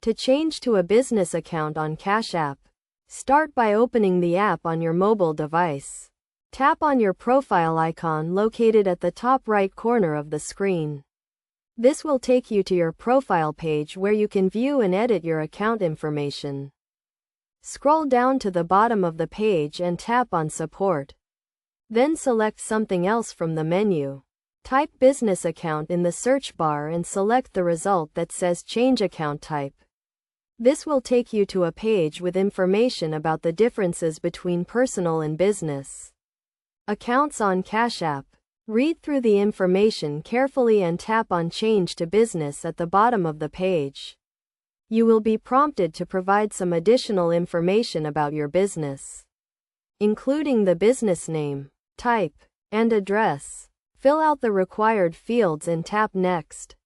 To change to a business account on Cash App, start by opening the app on your mobile device. Tap on your profile icon located at the top right corner of the screen. This will take you to your profile page where you can view and edit your account information. Scroll down to the bottom of the page and tap on Support. Then select something else from the menu. Type Business Account in the search bar and select the result that says Change Account Type. This will take you to a page with information about the differences between personal and business accounts on Cash App. Read through the information carefully and tap on Change to Business at the bottom of the page. You will be prompted to provide some additional information about your business, including the business name, type, and address. Fill out the required fields and tap Next.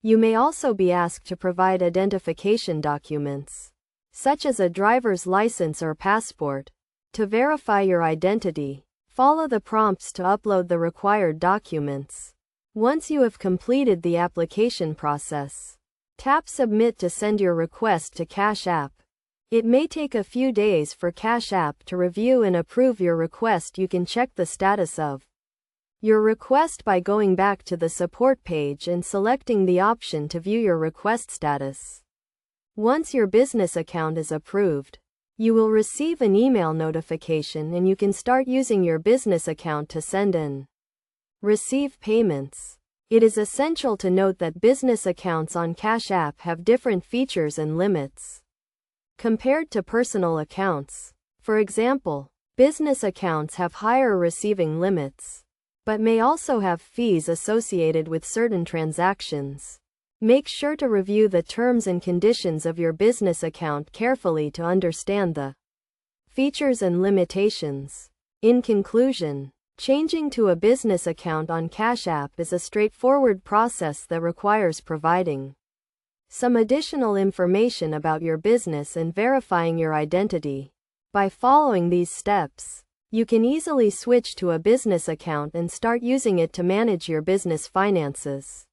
You may also be asked to provide identification documents, such as a driver's license or passport. To verify your identity, follow the prompts to upload the required documents. Once you have completed the application process, tap Submit to send your request to Cash App. It may take a few days for Cash App to review and approve your request. You can check the status of your request by going back to the support page and selecting the option to view your request status. Once your business account is approved, you will receive an email notification and you can start using your business account to send and receive payments. It is essential to note that business accounts on Cash App have different features and limits compared to personal accounts. For example, business accounts have higher receiving limits, but may also have fees associated with certain transactions. Make sure to review the terms and conditions of your business account carefully to understand the features and limitations. In conclusion, changing to a business account on Cash App is a straightforward process that requires providing some additional information about your business and verifying your identity. By following these steps, you can easily switch to a business account and start using it to manage your business finances.